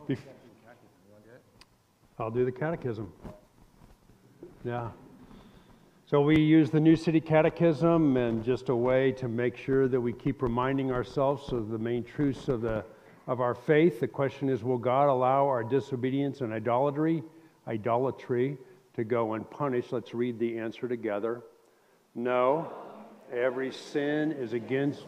Bef- I'll do the catechism. Yeah. So we use the New City Catechism and just a way to make sure that we keep reminding ourselves of the main truths of our faith. The question is, will God allow our disobedience and idolatry to go unpunished? Let's read the answer together. No, every sin is against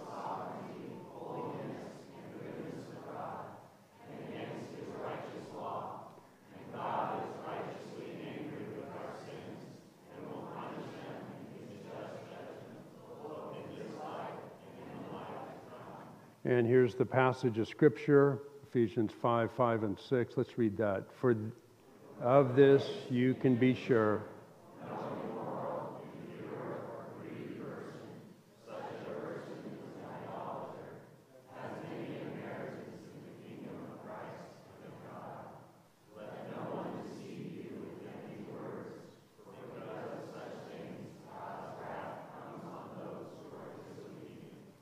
And here's the passage of Scripture, Ephesians 5 and 6. Let's read that. For of this you can be sure.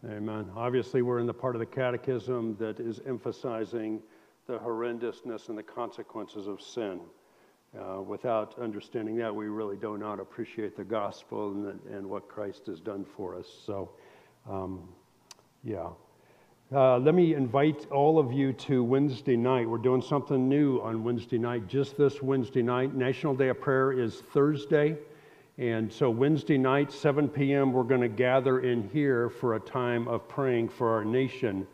Amen. Obviously, we're in the part of the catechism that is emphasizing the horrendousness and the consequences of sin. Without understanding that, we really do not appreciate the gospel and what Christ has done for us. So, let me invite all of you to Wednesday night. We're doing something new on Wednesday night, just this Wednesday night. National Day of Prayer is Thursday. And so Wednesday night, 7 p.m., we're going to gather in here for a time of praying for our nation.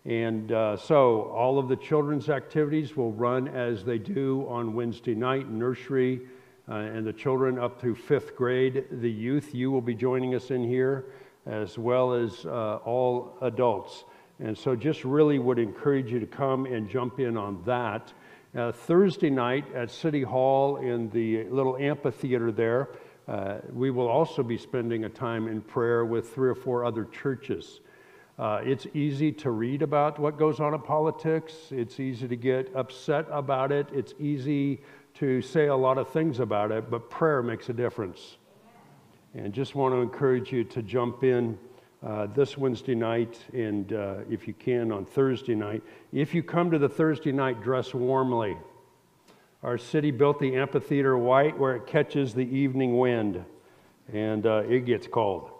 And so all of the children's activities will run as they do on Wednesday night, nursery and the children up through 5th grade. The youth, you will be joining us in here, as well as all adults. And so just really would encourage you to come and jump in on that. Thursday night at City Hall in the little amphitheater there, we will also be spending a time in prayer with 3 or 4 other churches. It's easy to read about what goes on in politics. It's easy to get upset about it. It's easy to say a lot of things about it, but prayer makes a difference. And just want to encourage you to jump in this Wednesday night and if you can on Thursday night. If you come to the Thursday night, dress warmly. Our city built the amphitheater white where it catches the evening wind, and it gets cold.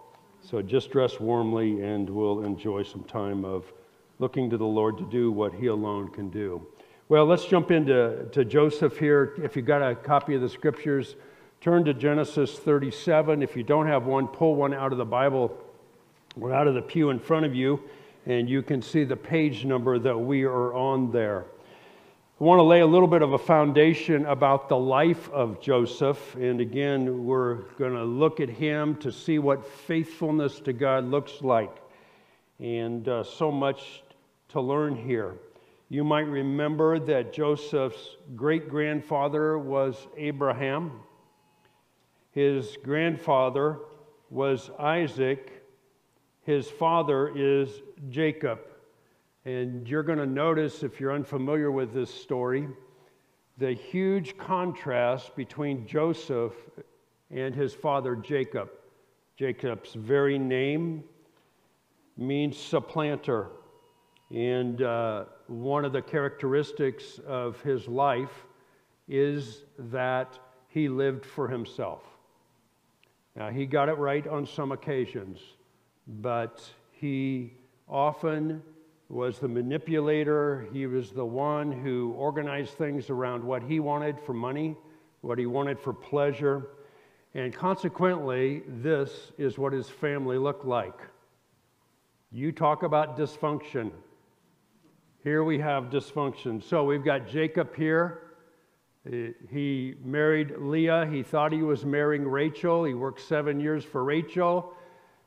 So just dress warmly, and we'll enjoy some time of looking to the Lord to do what He alone can do. Well, let's jump into Joseph here. If you've got a copy of the Scriptures, turn to Genesis 37. If you don't have one, pull one out of the Bible or out of the pew in front of you, and you can see the page number that we are on there. I want to lay a little bit of a foundation about the life of Joseph. And again, we're going to look at him to see what faithfulness to God looks like. And so much to learn here. You might remember that Joseph's great-grandfather was Abraham. His grandfather was Isaac. His father is Jacob. And you're going to notice, if you're unfamiliar with this story, the huge contrast between Joseph and his father Jacob. Jacob's very name means supplanter. And one of the characteristics of his life is that he lived for himself. Now, he got it right on some occasions, but he often was the manipulator. He was the one who organized things around what he wanted for money, what he wanted for pleasure, and consequently, this is what his family looked like. You talk about dysfunction. Here we have dysfunction. So we've got Jacob here. He married Leah. He thought he was marrying Rachel. He worked 7 years for Rachel.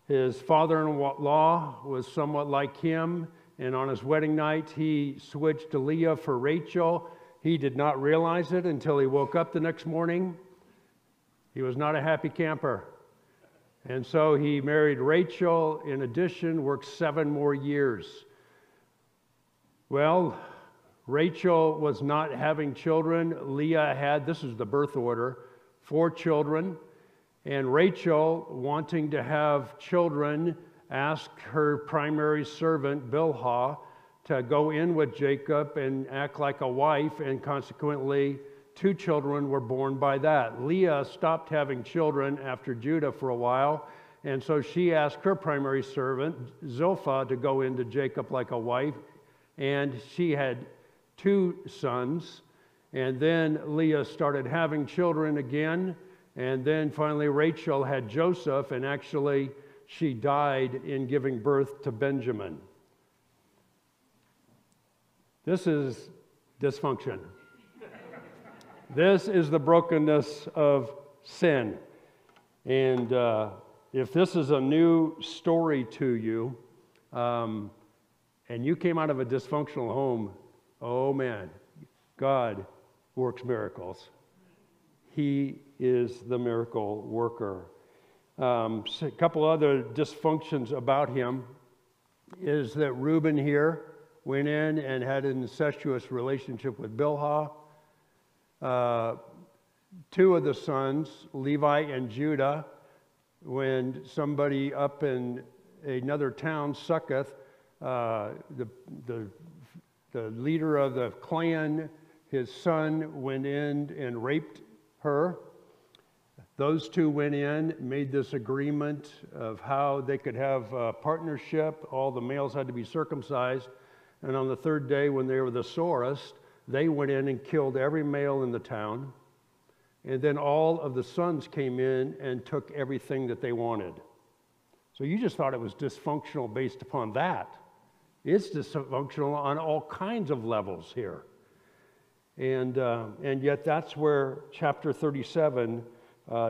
His father-in-law was somewhat like him. And on his wedding night, he switched to Leah for Rachel. He did not realize it until he woke up the next morning. He was not a happy camper. And so he married Rachel. In addition, worked 7 more years. Well, Rachel was not having children. Leah had, this is the birth order, 4 children. And Rachel, wanting to have children, asked her primary servant, Bilhah, to go in with Jacob and act like a wife, and consequently, 2 children were born by that. Leah stopped having children after Judah for a while, and so she asked her primary servant, Zilpah, to go into Jacob like a wife, and she had 2 sons. And then Leah started having children again, and then finally Rachel had Joseph, and actually she died in giving birth to Benjamin. This is dysfunction. This is the brokenness of sin. And if this is a new story to you, and you came out of a dysfunctional home, oh man, God works miracles. He is the miracle worker. So a couple other dysfunctions about him is that Reuben here went in and had an incestuous relationship with Bilhah. 2 of the sons, Levi and Judah, when somebody up in another town, Succoth, the leader of the clan, his son went in and raped her. Those 2 went in, made this agreement of how they could have a partnership. All the males had to be circumcised. And on the 3rd day, when they were the sorest, they went in and killed every male in the town. And then all of the sons came in and took everything that they wanted. So you just thought it was dysfunctional based upon that. It's dysfunctional on all kinds of levels here. And yet that's where chapter 37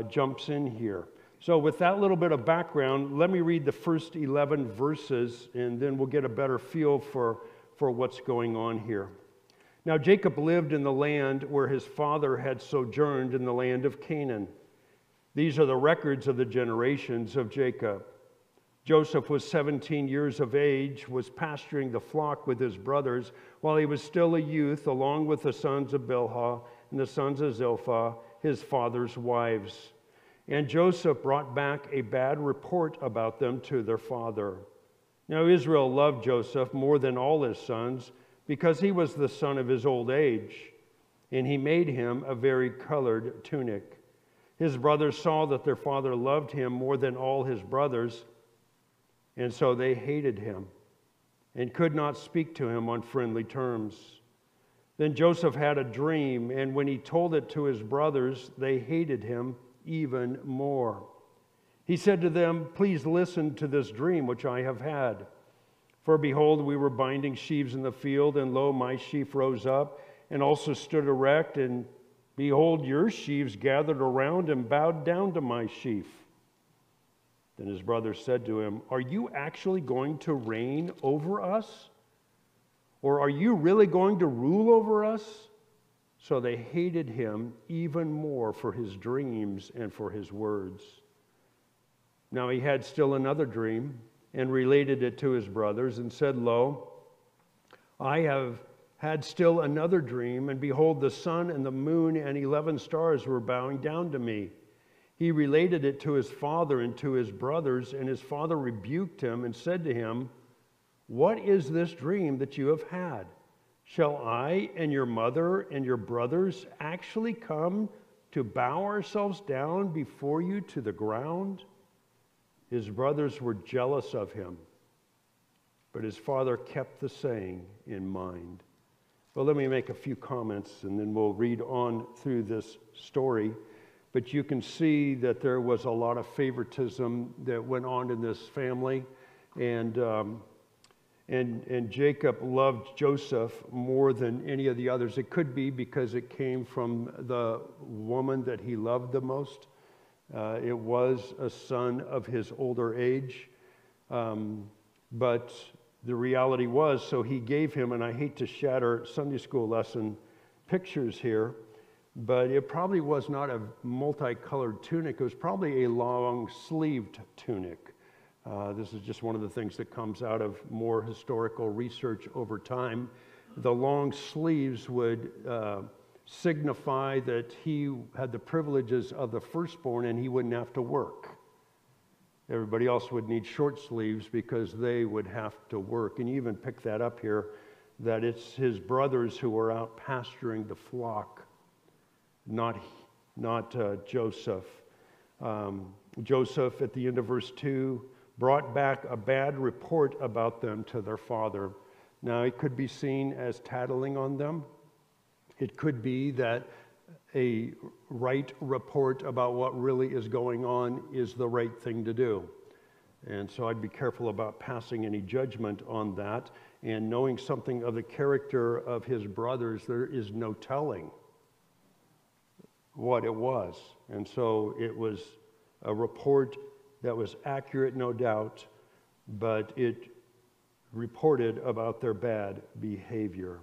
jumps in here. So with that little bit of background, let me read the first 11 verses, and then we'll get a better feel for what's going on here. Now Jacob lived in the land where his father had sojourned, in the land of Canaan. These are the records of the generations of Jacob. Joseph was 17 years of age, was pasturing the flock with his brothers while he was still a youth, along with the sons of Bilhah and the sons of Zilpah, his father's wives. And Joseph brought back a bad report about them to their father. Now Israel loved Joseph more than all his sons, because he was the son of his old age, and he made him a vari-colored tunic. His brothers saw that their father loved him more than all his brothers, and so they hated him and could not speak to him on friendly terms. Then Joseph had a dream, and when he told it to his brothers, they hated him even more. He said to them, "Please listen to this dream which I have had. For behold, we were binding sheaves in the field, and lo, my sheaf rose up and also stood erect, and behold, your sheaves gathered around and bowed down to my sheaf." Then his brothers said to him, "Are you actually going to reign over us? Or are you really going to rule over us?" So they hated him even more for his dreams and for his words. Now he had still another dream, and related it to his brothers, and said, "Lo, I have had still another dream, and behold, the sun and the moon and 11 stars were bowing down to me." He related it to his father and to his brothers, and his father rebuked him and said to him, "What is this dream that you have had? Shall I and your mother and your brothers actually come to bow ourselves down before you to the ground?" His brothers were jealous of him, but his father kept the saying in mind. Well, let me make a few comments, and then we'll read on through this story. But you can see that there was a lot of favoritism that went on in this family, and Jacob loved Joseph more than any of the others. It could be because it came from the woman that he loved the most. It was a son of his older age, but the reality was, so he gave him, and I hate to shatter Sunday school lesson pictures here, but it probably was not a multicolored tunic. It was probably a long-sleeved tunic. This is just one of the things that comes out of more historical research over time. The long sleeves would signify that he had the privileges of the firstborn and he wouldn't have to work. Everybody else would need short sleeves because they would have to work. And you even pick that up here that it's his brothers who are out pasturing the flock, not Joseph. Joseph, at the end of verse 2, brought back a bad report about them to their father. Now, it could be seen as tattling on them. It could be that a right report about what really is going on is the right thing to do. And so I'd be careful about passing any judgment on that. And knowing something of the character of his brothers, there is no telling what it was. And so it was a report that was accurate, no doubt, but it reported about their bad behavior.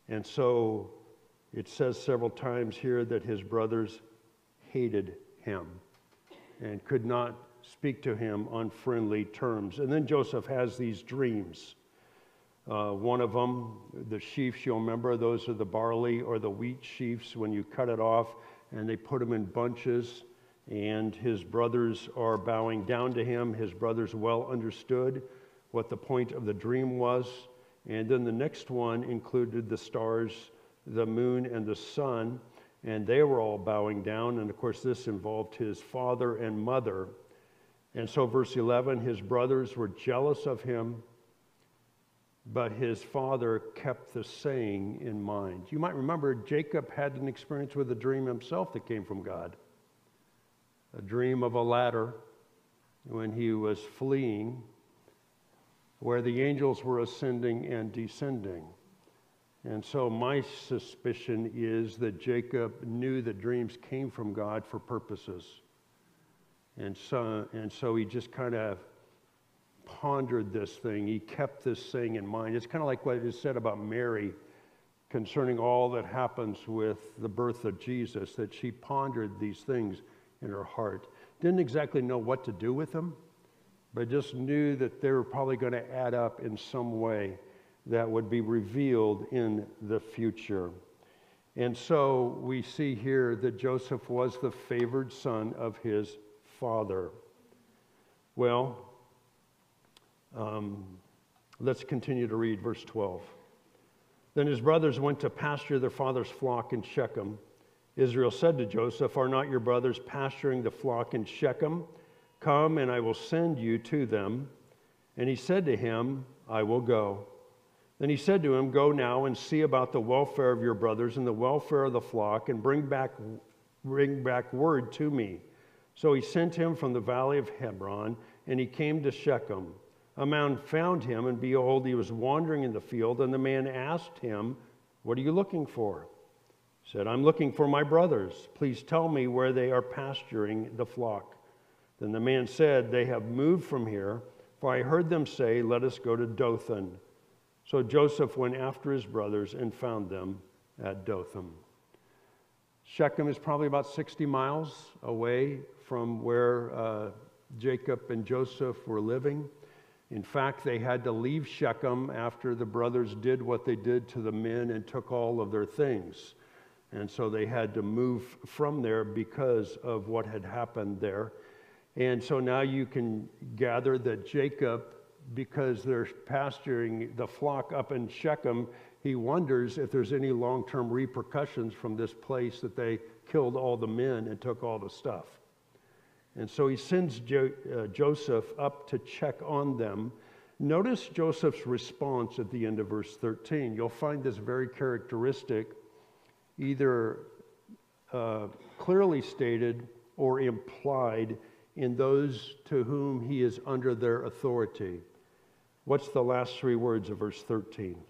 And so it says several times here that his brothers hated him and could not speak to him on friendly terms. And then Joseph has these dreams. One of them, the sheaves, you'll remember, those are the barley or the wheat sheaves when you cut it off, and they put them in bunches, and his brothers are bowing down to him. His brothers well understood what the point of the dream was. And then the next one included the stars, the moon, and the sun, and they were all bowing down. And of course, this involved his father and mother. And so, verse 11, his brothers were jealous of him, but his father kept the saying in mind. You might remember Jacob had an experience with a dream himself that came from God. A dream of a ladder when he was fleeing, where the angels were ascending and descending. And so my suspicion is that Jacob knew that dreams came from God for purposes. And so he just kind of pondered this thing. He kept this saying in mind. It's kind of like what is said about Mary concerning all that happens with the birth of Jesus, that she pondered these things in her heart. Didn't exactly know what to do with them, but just knew that they were probably going to add up in some way that would be revealed in the future. And so we see here that Joseph was the favored son of his father. Well, let's continue to read verse 12. Then his brothers went to pasture their father's flock in Shechem. Israel said to Joseph, "Are not your brothers pasturing the flock in Shechem? Come, and I will send you to them." And he said to him, "I will go." Then he said to him, "Go now and see about the welfare of your brothers and the welfare of the flock, and bring back word to me." So he sent him from the valley of Hebron, and he came to Shechem. A man found him, and behold, he was wandering in the field, and the man asked him, "What are you looking for?" He said, "I'm looking for my brothers. Please tell me where they are pasturing the flock." Then the man said, "They have moved from here, for I heard them say, 'Let us go to Dothan.'" So Joseph went after his brothers and found them at Dothan. Shechem is probably about 60 miles away from where Jacob and Joseph were living. In fact, they had to leave Shechem after the brothers did what they did to the men and took all of their things. And so they had to move from there because of what had happened there. And so now you can gather that Jacob, because they're pasturing the flock up in Shechem, he wonders if there's any long-term repercussions from this place that they killed all the men and took all the stuff. And so he sends Joseph up to check on them. Notice Joseph's response at the end of verse 13. You'll find this very characteristic, either clearly stated or implied in those to whom he is under their authority. What's the last three words of verse 13?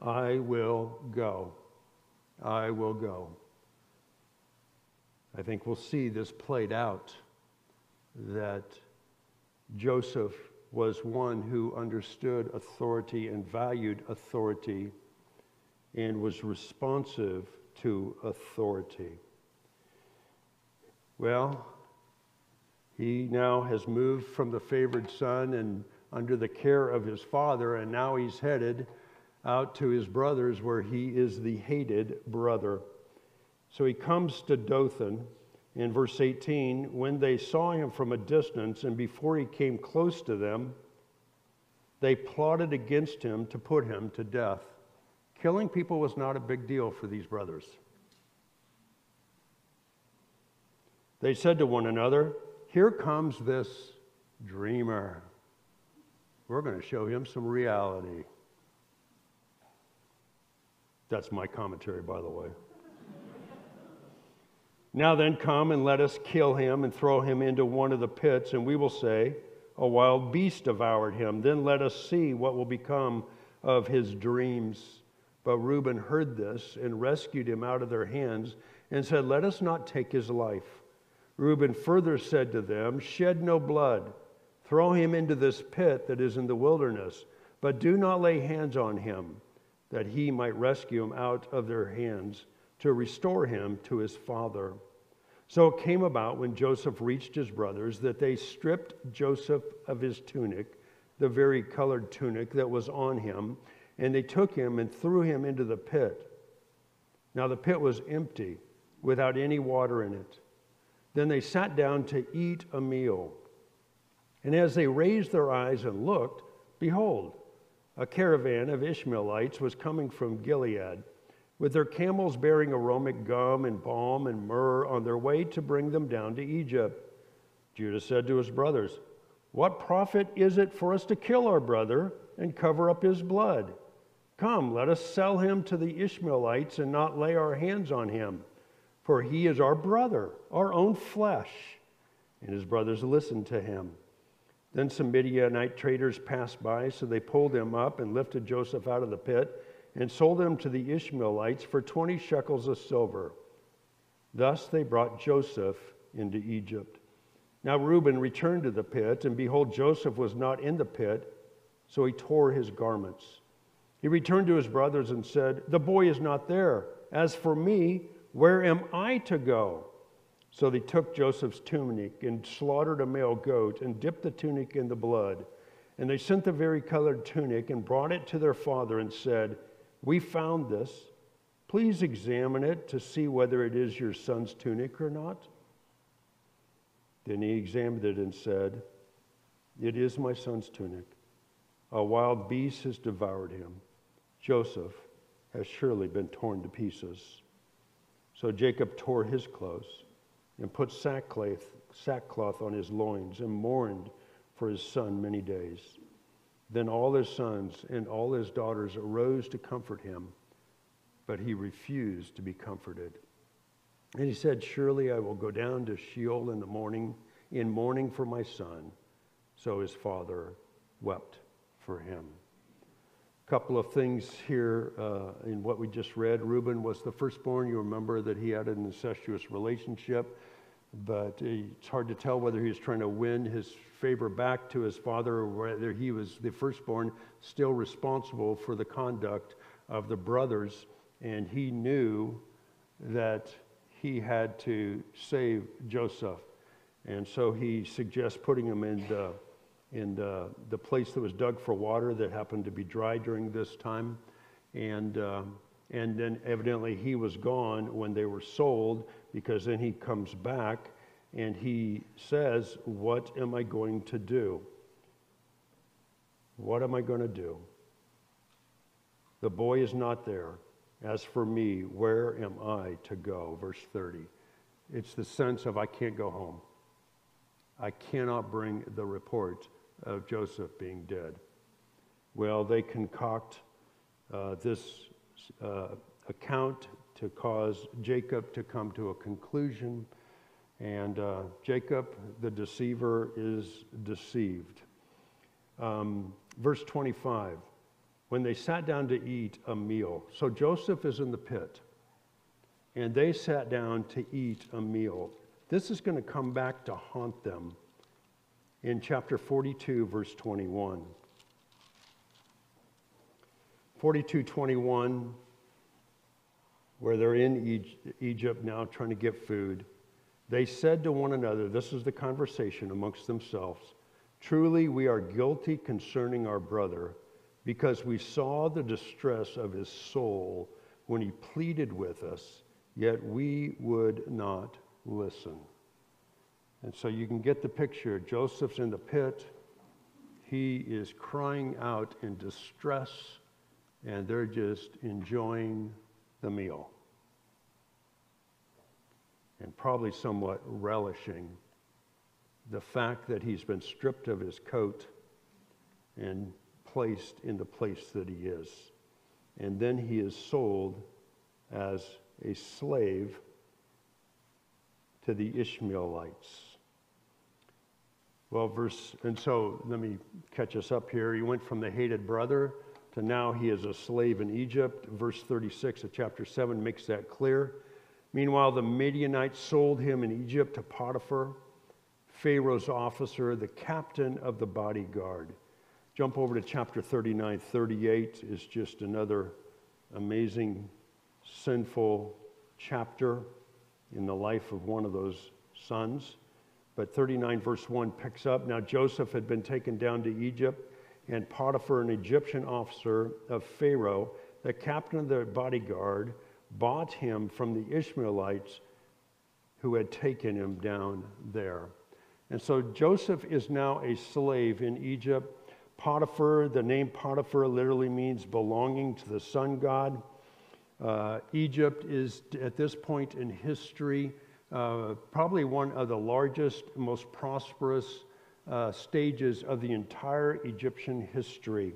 I will go. I will go. I think we'll see this played out, that Joseph was one who understood authority and valued authority and was responsive to authority. Well, he now has moved from the favored son and under the care of his father, and now he's headed out to his brothers where he is the hated brother. So he comes to Dothan in verse 18. When they saw him from a distance and before he came close to them, They plotted against him to put him to death. Killing people was not a big deal for these brothers. They said to one another, "Here comes this dreamer. We're going to show him some reality." That's my commentary, by the way. "Now then, come and let us kill him and throw him into one of the pits, and we will say, 'A wild beast devoured him.' Then let us see what will become of his dreams." But Reuben heard this and rescued him out of their hands and said, "Let us not take his life." Reuben further said to them, "Shed no blood. Throw him into this pit that is in the wilderness, but do not lay hands on him, that he might rescue him out of their hands to restore him to his father." So it came about when Joseph reached his brothers that they stripped Joseph of his tunic, the vari-colored tunic that was on him, and they took him and threw him into the pit. Now the pit was empty, without any water in it. Then they sat down to eat a meal. And as they raised their eyes and looked, behold, a caravan of Ishmaelites was coming from Gilead, with their camels bearing aromatic gum and balm and myrrh on their way to bring them down to Egypt. Judah said to his brothers, "What profit is it for us to kill our brother and cover up his blood? Come, let us sell him to the Ishmaelites and not lay our hands on him, for he is our brother, our own flesh." And his brothers listened to him. Then some Midianite traders passed by, so they pulled him up and lifted Joseph out of the pit and sold him to the Ishmaelites for 20 shekels of silver. Thus they brought Joseph into Egypt. Now Reuben returned to the pit, and behold, Joseph was not in the pit, so he tore his garments. He returned to his brothers and said, "The boy is not there. As for me, where am I to go?" So they took Joseph's tunic and slaughtered a male goat and dipped the tunic in the blood. And they sent the vari-colored tunic and brought it to their father and said, "We found this. Please examine it to see whether it is your son's tunic or not." Then he examined it and said, "It is my son's tunic. A wild beast has devoured him. Joseph has surely been torn to pieces." So Jacob tore his clothes and put sackcloth on his loins and mourned for his son many days. Then all his sons and all his daughters arose to comfort him, but he refused to be comforted. And he said, "Surely I will go down to Sheol in the morning, in mourning for my son." So his father wept for him. A couple of things here in what we just read. Reuben was the firstborn. You remember that he had an incestuous relationship, but it's hard to tell whether he was trying to win his favor back to his father or whether he was the firstborn, still responsible for the conduct of the brothers, and he knew that he had to save Joseph. And so he suggests putting him in the place that was dug for water that happened to be dry during this time. And then evidently he was gone when they were sold, because then he comes back and he says, "What am I going to do? What am I going to do? The boy is not there. As for me, where am I to go?" Verse 30. It's the sense of, I can't go home. I cannot bring the report of Joseph being dead. Well, they concoct this account to cause Jacob to come to a conclusion, and Jacob, the deceiver, is deceived. Verse 25, when they sat down to eat a meal. So Joseph is in the pit, and they sat down to eat a meal. This is going to come back to haunt them in chapter 42, verse 21. 42:21, where they're in Egypt now trying to get food. They said to one another, this is the conversation amongst themselves, "Truly we are guilty concerning our brother, because we saw the distress of his soul when he pleaded with us, yet we would not listen." And so you can get the picture. Joseph's in the pit. he is crying out in distress, and they're just enjoying the meal. And probably somewhat relishing the fact that he's been stripped of his coat and placed in the place that he is. And then he is sold as a slave to the Ishmaelites. Well, and so let me catch us up here. He went from the hated brother to now he is a slave in Egypt. Verse 36 of chapter 7 makes that clear. Meanwhile, the Midianites sold him in Egypt to Potiphar, Pharaoh's officer, the captain of the bodyguard. Jump over to chapter 39. 38 is just another amazing, sinful chapter in the life of one of those sons. But 39 verse 1 picks up. Now Joseph had been taken down to Egypt, and Potiphar, an Egyptian officer of Pharaoh, the captain of the bodyguard, bought him from the Ishmaelites who had taken him down there. And so Joseph is now a slave in Egypt. Potiphar, the name Potiphar literally means belonging to the sun god. Egypt is, at this point in history, probably one of the largest, most prosperous stages of the entire Egyptian history.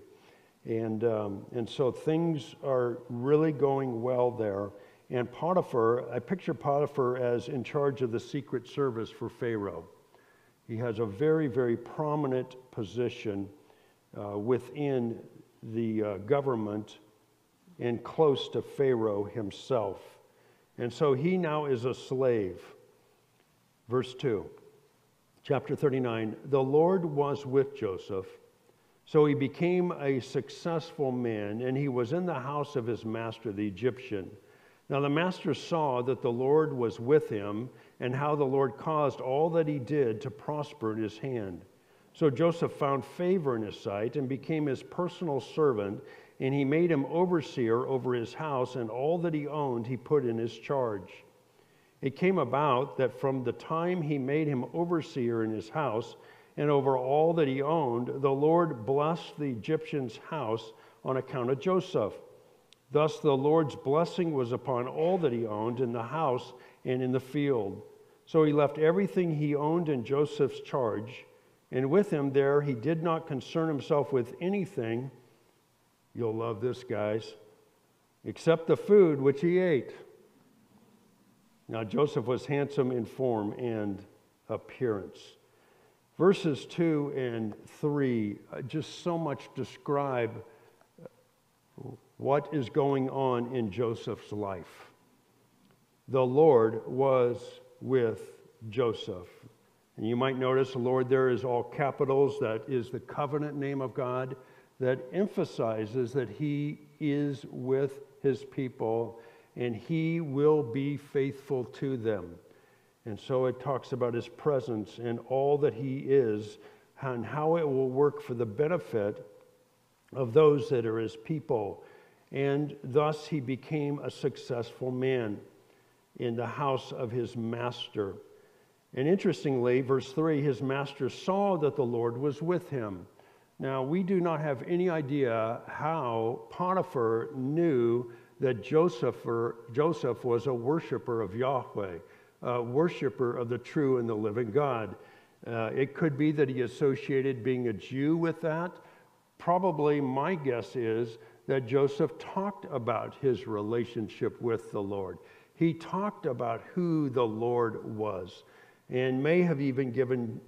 And so things are really going well there. And Potiphar, I picture Potiphar as in charge of the secret service for Pharaoh. He has a very, very prominent position within the government and close to Pharaoh himself. And so he now is a slave. Verse 2, chapter 39, the Lord was with Joseph, so he became a successful man, and he was in the house of his master, the Egyptian. Now the master saw that the Lord was with him, and how the Lord caused all that he did to prosper in his hand. So Joseph found favor in his sight and became his personal servant, and he made him overseer over his house, and all that he owned he put in his charge. It came about that from the time he made him overseer in his house and over all that he owned, the Lord blessed the Egyptian's house on account of Joseph. Thus the Lord's blessing was upon all that he owned in the house and in the field. So he left everything he owned in Joseph's charge, and with him there he did not concern himself with anything, you'll love this, guys, except the food which he ate. Now Joseph was handsome in form and appearance. Verses 2 and 3 just so much describe what is going on in Joseph's life. The Lord was with Joseph. And you might notice the Lord there is all capitals. That is the covenant name of God that emphasizes that he is with his people and he will be faithful to them. And so it talks about his presence and all that he is and how it will work for the benefit of those that are his people. And thus he became a successful man in the house of his master. And interestingly, verse 3, his master saw that the Lord was with him. Now, we do not have any idea how Potiphar knew that Joseph was a worshiper of Yahweh, a worshiper of the true and the living God. It could be that he associated being a Jew with that. Probably my guess is that Joseph talked about his relationship with the Lord. He talked about who the Lord was and may have even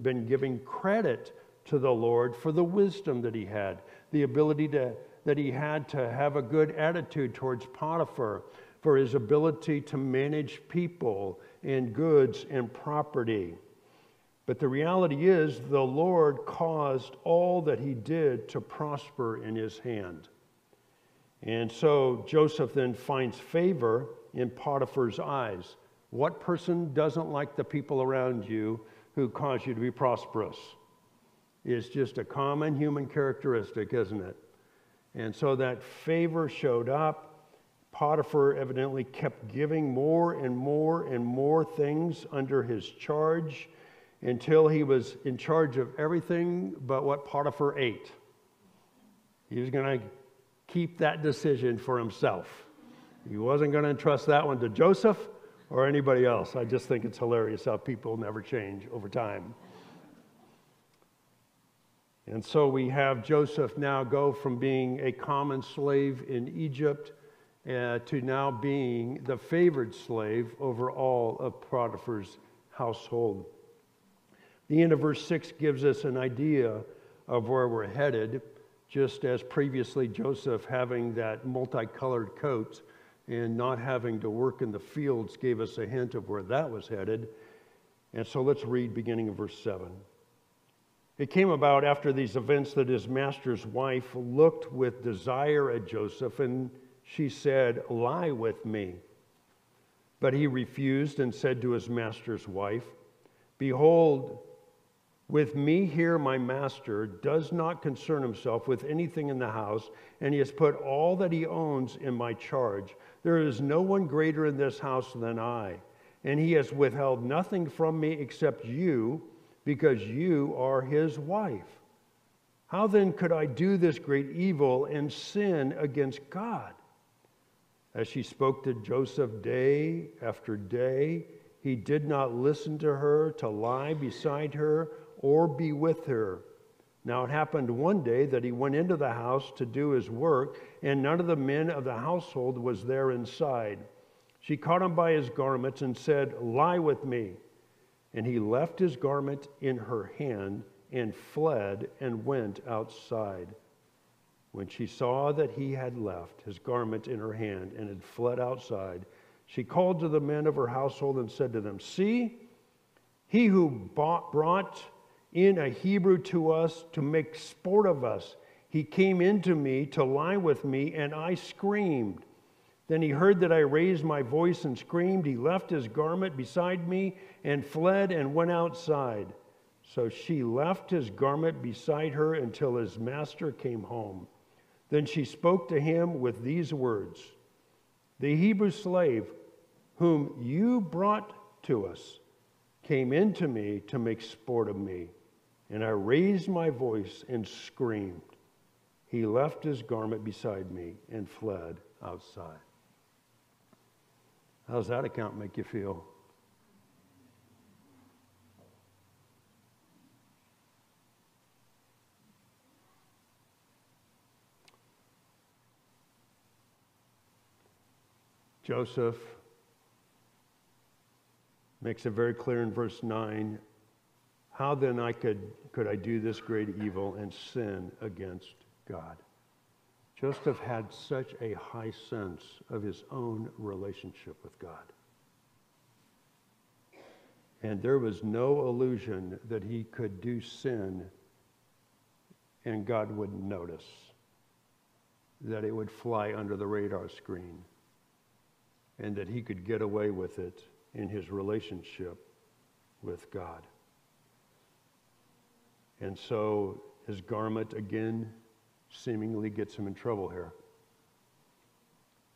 been giving credit to the Lord for the wisdom that he had, the ability that he had to have a good attitude towards Potiphar, for his ability to manage people and goods and property. But the reality is the Lord caused all that he did to prosper in his hand. And so Joseph then finds favor in Potiphar's eyes. What person doesn't like the people around you who cause you to be prosperous? It's just a common human characteristic, isn't it? And so that favor showed up. Potiphar evidently kept giving more and more and more things under his charge. until he was in charge of everything but what Potiphar ate. He was going to keep that decision for himself. He wasn't going to entrust that one to Joseph or anybody else. I just think it's hilarious how people never change over time. And so we have Joseph now go from being a common slave in Egypt to now being the favored slave over all of Potiphar's household. The end of verse 6 gives us an idea of where we're headed, just as previously Joseph having that multicolored coat and not having to work in the fields gave us a hint of where that was headed. And so let's read beginning of verse 7. It came about after these events that his master's wife looked with desire at Joseph, and she said, "Lie with me." But he refused and said to his master's wife, "Behold, with me here my master does not concern himself with anything in the house, and he has put all that he owns in my charge. There is no one greater in this house than I, and he has withheld nothing from me except you, because you are his wife. How then could I do this great evil and sin against God?" As she spoke to Joseph day after day, he did not listen to her, to lie beside her, or be with her. Now it happened one day that he went into the house to do his work, and none of the men of the household was there inside. She caught him by his garments and said, "Lie with me." And he left his garment in her hand and fled and went outside. When she saw that he had left his garment in her hand and had fled outside, she called to the men of her household and said to them, "See, he who brought in a Hebrew to us to make sport of us, he came into me to lie with me, and I screamed. Then he heard that I raised my voice and screamed. He left his garment beside me and fled and went outside. So she left his garment beside her until his master came home. Then she spoke to him with these words, "The Hebrew slave whom you brought to us came into me to make sport of me, and I raised my voice and screamed. He left his garment beside me and fled outside." How does that account make you feel? Joseph makes it very clear in verse 9, how then could I do this great evil and sin against God? Joseph had such a high sense of his own relationship with God. And there was no illusion that he could do sin and God wouldn't notice, that it would fly under the radar screen, and that he could get away with it in his relationship with God. And so his garment again seemingly gets him in trouble here,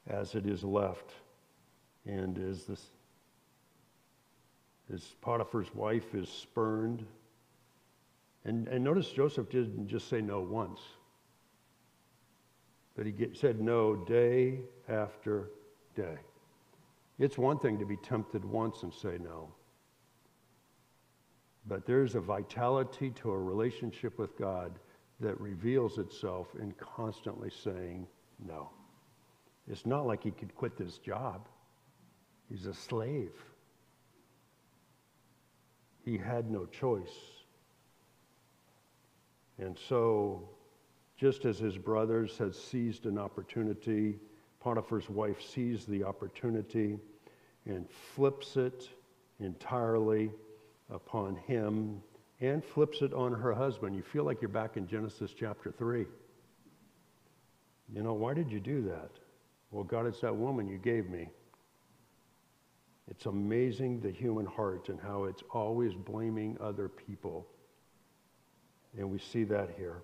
as it is left, and as Potiphar's wife is spurned. And notice Joseph didn't just say no once, but he said no day after day. It's one thing to be tempted once and say no, but there's a vitality to a relationship with God that reveals itself in constantly saying no. It's not like he could quit this job. He's a slave. He had no choice. And so, just as his brothers had seized an opportunity, Potiphar's wife sees the opportunity and flips it entirely upon him and flips it on her husband. You feel like you're back in Genesis chapter 3. You know, why did you do that? Well, God, it's that woman you gave me. It's amazing, the human heart, and how it's always blaming other people. And we see that here.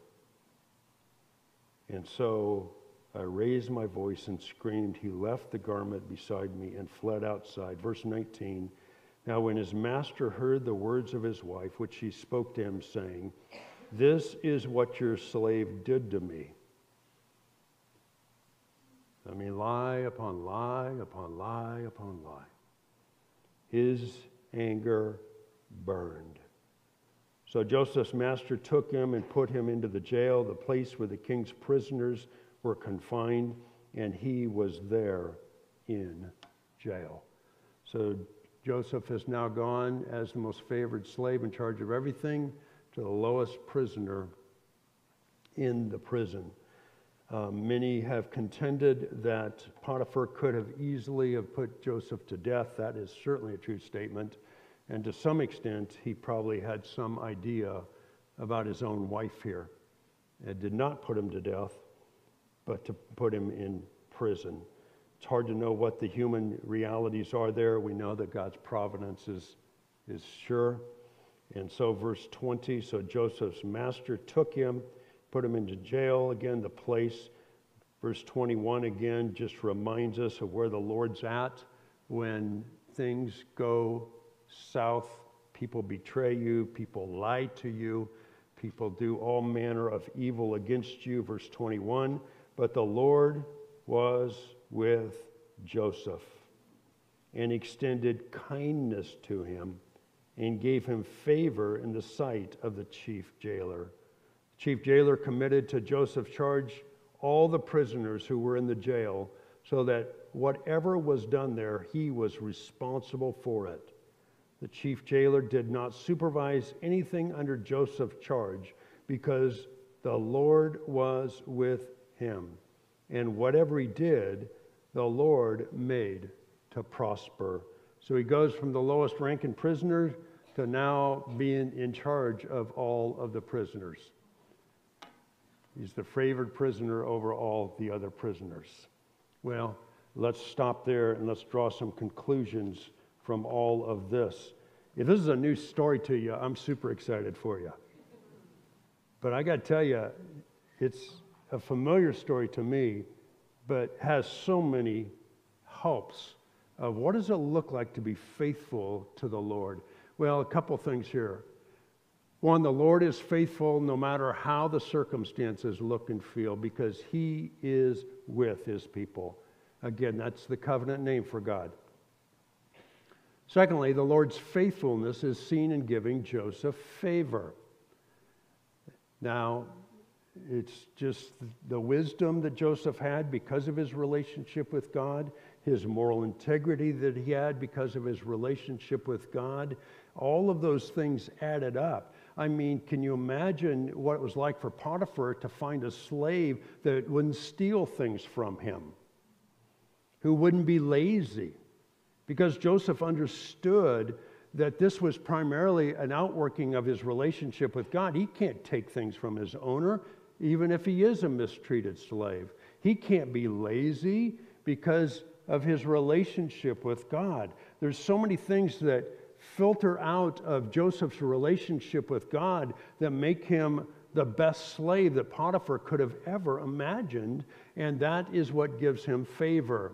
And so I raised my voice and screamed. He left the garment beside me and fled outside. Verse 19, Now when his master heard the words of his wife, which she spoke to him, saying, this is what your slave did to me. I mean, lie upon lie upon lie upon lie. His anger burned. So Joseph's master took him and put him into the jail, the place where the king's prisoners were confined, and he was there in jail. So Joseph has now gone as the most favored slave in charge of everything to the lowest prisoner in the prison. Many have contended that Potiphar could have easily have put Joseph to death. That is certainly a true statement. And to some extent, he probably had some idea about his own wife here. It did not put him to death, but to put him in prison. It's hard to know what the human realities are there. We know that God's providence is sure. And so verse 20, so Joseph's master took him, put him into jail. Again, the place. Verse 21 again just reminds us of where the Lord's at when things go south. People betray you, people lie to you, people do all manner of evil against you. Verse 21, but the Lord was with Joseph and extended kindness to him and gave him favor in the sight of the chief jailer. The chief jailer committed to Joseph's charge all the prisoners who were in the jail, so that whatever was done there, he was responsible for it. The chief jailer did not supervise anything under Joseph's charge because the Lord was with him. And whatever he did, the Lord made to prosper. So he goes from the lowest ranking prisoner to now being in charge of all of the prisoners. He's the favored prisoner over all the other prisoners. Well, let's stop there and let's draw some conclusions from all of this. If this is a new story to you, I'm super excited for you. But I got to tell you, it's a familiar story to me, but has so many helps of what does it look like to be faithful to the Lord. Well, a couple things here. One, the Lord is faithful no matter how the circumstances look and feel because he is with his people. Again, that's the covenant name for God. Secondly, the Lord's faithfulness is seen in giving Joseph favor. Now, it's just the wisdom that Joseph had because of his relationship with God, his moral integrity that he had because of his relationship with God. All of those things added up. I mean, can you imagine what it was like for Potiphar to find a slave that wouldn't steal things from him, who wouldn't be lazy? Because Joseph understood that this was primarily an outworking of his relationship with God. He can't take things from his owner, even if he is a mistreated slave. He can't be lazy because of his relationship with God. There's so many things that filter out of Joseph's relationship with God that make him the best slave that Potiphar could have ever imagined, and that is what gives him favor.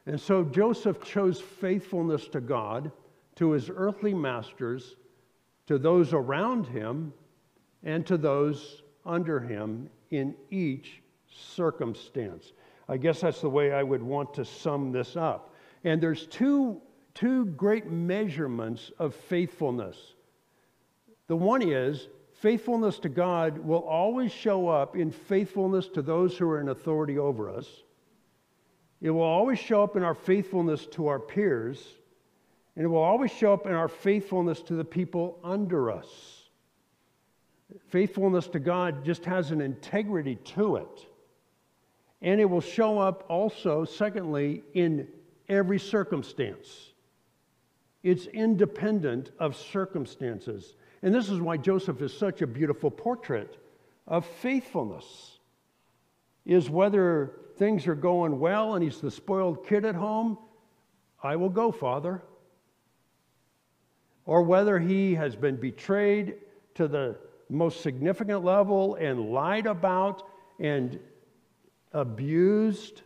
And so Joseph chose faithfulness to God, to his earthly masters, to those around him, and to those under him in each circumstance. I guess that's the way I would want to sum this up. And there's two great measurements of faithfulness. The one is faithfulness to God will always show up in faithfulness to those who are in authority over us. It will always show up in our faithfulness to our peers, and it will always show up in our faithfulness to the people under us. Faithfulness to God just has an integrity to it. And it will show up also, secondly, in every circumstance. It's independent of circumstances. And this is why Joseph is such a beautiful portrait of faithfulness. Is whether things are going well and he's the spoiled kid at home, I will go, Father. Or whether he has been betrayed to the most significant level and lied about and abused,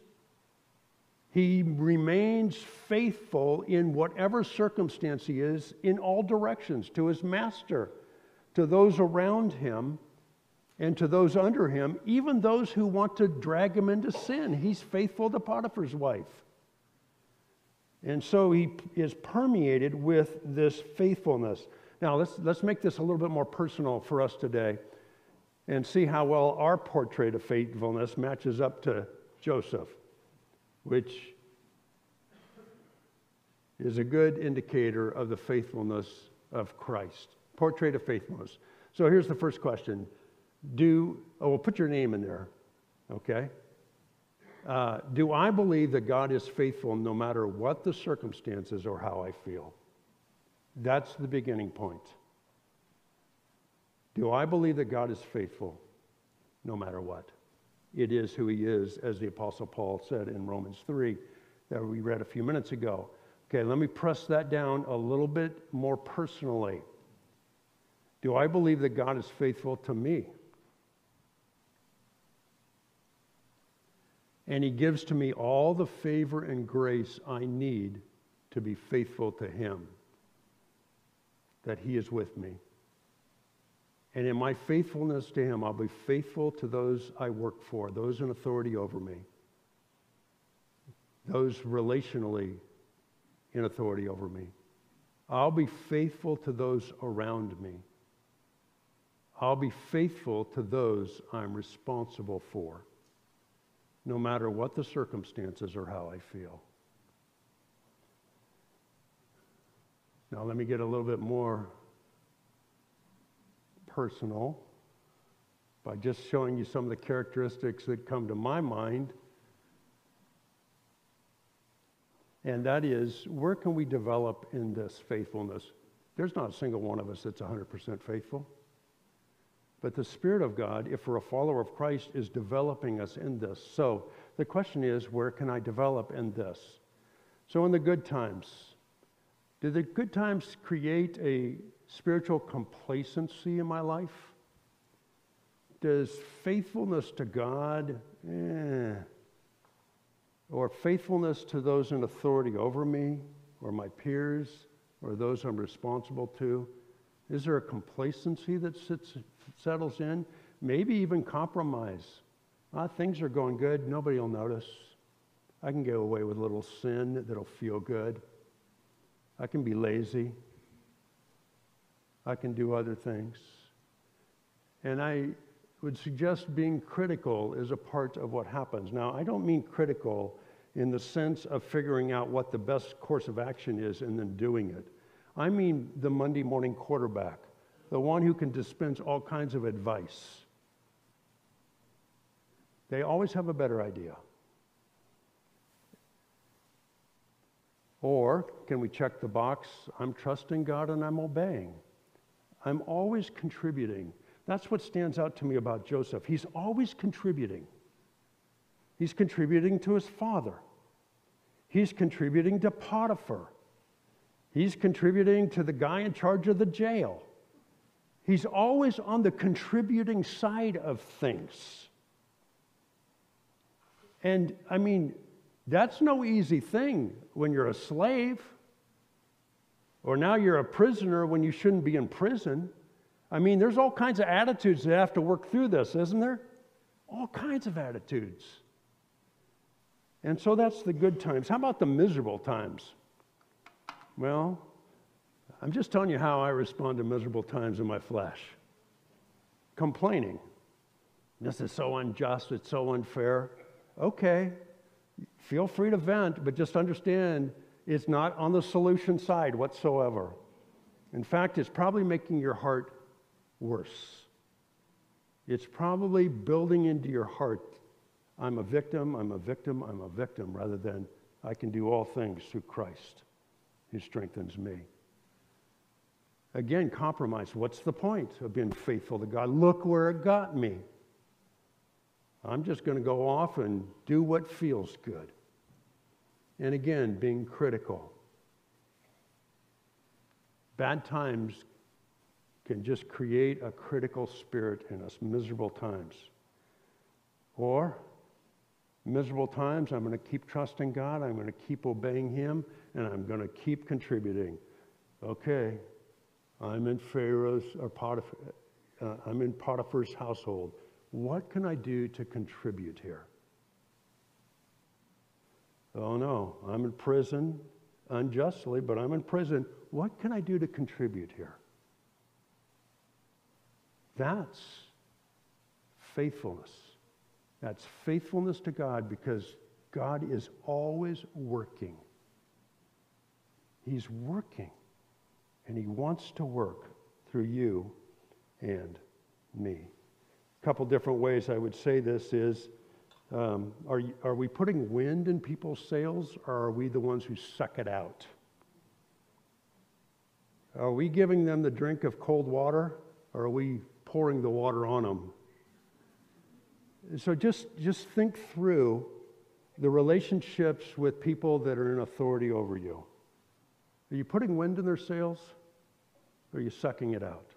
He remains faithful in whatever circumstance he is, in all directions, to his master, to those around him, and to those under him, even those who want to drag him into sin. He's faithful to Potiphar's wife. And so he is permeated with this faithfulness. Now, let's make this a little bit more personal for us today and see how well our portrait of faithfulness matches up to Joseph, which is a good indicator of the faithfulness of Christ. Portrait of faithfulness. So here's the first question. We'll put your name in there, okay? Do I believe that God is faithful no matter what the circumstances or how I feel? That's the beginning point. Do I believe that God is faithful no matter what? It is who he is, as the Apostle Paul said in Romans 3 that we read a few minutes ago. Okay, let me press that down a little bit more personally. Do I believe that God is faithful to me? And he gives to me all the favor and grace I need to be faithful to him, that he is with me. And in my faithfulness to him, I'll be faithful to those I work for, those in authority over me, those relationally in authority over me. I'll be faithful to those around me. I'll be faithful to those I'm responsible for, no matter what the circumstances or how I feel. Now let me get a little bit more personal by just showing you some of the characteristics that come to my mind. And that is, where can we develop in this faithfulness? There's not a single one of us that's 100% faithful. But the Spirit of God, if we're a follower of Christ, is developing us in this. So the question is, where can I develop in this? So in the good times, do the good times create a spiritual complacency in my life? Does faithfulness to God, or faithfulness to those in authority over me, or my peers, or those I'm responsible to, is there a complacency that settles in? Maybe even compromise. Things are going good. Nobody will notice. I can get away with a little sin that'll feel good. I can be lazy. I can do other things. And I would suggest being critical is a part of what happens. Now, I don't mean critical in the sense of figuring out what the best course of action is and then doing it. I mean the Monday morning quarterback, the one who can dispense all kinds of advice. They always have a better idea. Or can we check the box, I'm trusting God and I'm obeying. I'm always contributing. That's what stands out to me about Joseph. He's always contributing. He's contributing to his father. He's contributing to Potiphar. He's contributing to the guy in charge of the jail. He's always on the contributing side of things. And I mean, that's no easy thing when you're a slave, or now you're a prisoner when you shouldn't be in prison. I mean, there's all kinds of attitudes that have to work through this, isn't there? All kinds of attitudes. And so that's the good times. How about the miserable times? Well, I'm just telling you how I respond to miserable times in my flesh. Complaining. This is so unjust, it's so unfair. Okay, feel free to vent, but just understand it's not on the solution side whatsoever. In fact, it's probably making your heart worse. It's probably building into your heart, I'm a victim, I'm a victim, I'm a victim, rather than I can do all things through Christ who strengthens me. Again, compromise. What's the point of being faithful to God? Look where it got me. I'm just going to go off and do what feels good. And again, being critical. Bad times can just create a critical spirit in us, miserable times. Or miserable times, I'm going to keep trusting God, I'm going to keep obeying Him, and I'm going to keep contributing. Okay, I'm in I'm in Potiphar's household. What can I do to contribute here? Oh no, I'm in prison unjustly, but I'm in prison. What can I do to contribute here? That's faithfulness. That's faithfulness to God, because God is always working. He's working, and He wants to work through you and me. A couple different ways I would say this is, are we putting wind in people's sails, or are we the ones who suck it out? Are we giving them the drink of cold water, or are we pouring the water on them? So just think through the relationships with people that are in authority over you. Are you putting wind in their sails, or are you sucking it out?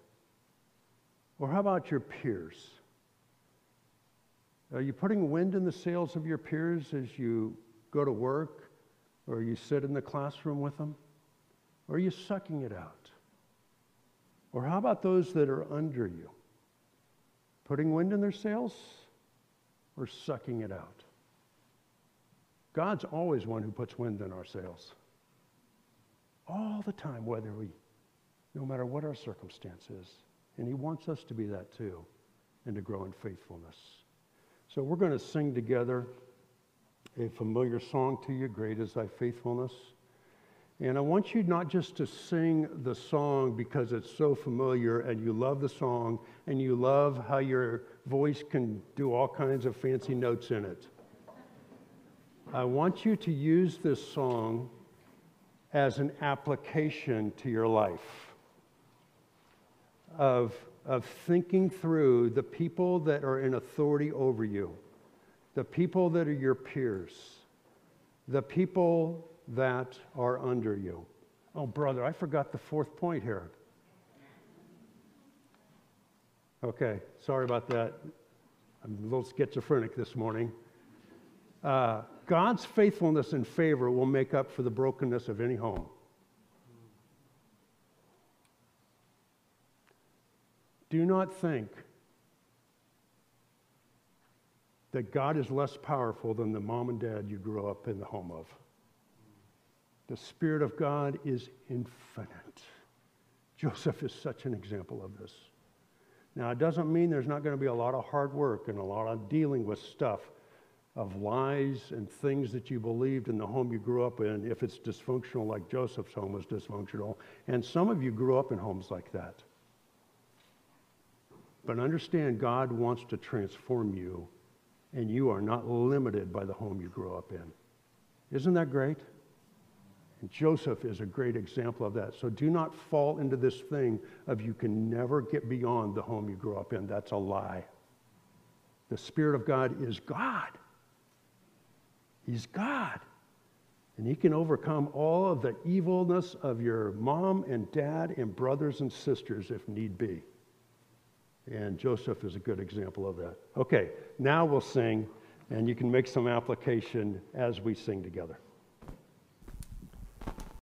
Or how about your peers? Are you putting wind in the sails of your peers as you go to work, or you sit in the classroom with them? Or are you sucking it out? Or how about those that are under you? Putting wind in their sails, or sucking it out? God's always one who puts wind in our sails. All the time, no matter what our circumstance is. And He wants us to be that too, and to grow in faithfulness. So we're going to sing together a familiar song to you, Great is Thy Faithfulness. And I want you not just to sing the song because it's so familiar and you love the song and you love how your voice can do all kinds of fancy notes in it. I want you to use this song as an application to your life of thinking through the people that are in authority over you, the people that are your peers, the people that are under you. Oh, brother, I forgot the fourth point here. Okay, sorry about that. I'm a little schizophrenic this morning. God's faithfulness and favor will make up for the brokenness of any home. Do not think that God is less powerful than the mom and dad you grew up in the home of. The Spirit of God is infinite. Joseph is such an example of this. Now, it doesn't mean there's not going to be a lot of hard work and a lot of dealing with stuff of lies and things that you believed in the home you grew up in, if it's dysfunctional like Joseph's home was dysfunctional. And some of you grew up in homes like that. But understand, God wants to transform you, and you are not limited by the home you grew up in. Isn't that great? And Joseph is a great example of that. So do not fall into this thing of you can never get beyond the home you grew up in. That's a lie. The Spirit of God is God. He's God. And He can overcome all of the evilness of your mom and dad and brothers and sisters if need be. And Joseph is a good example of that. Okay, now we'll sing, and you can make some application as we sing together.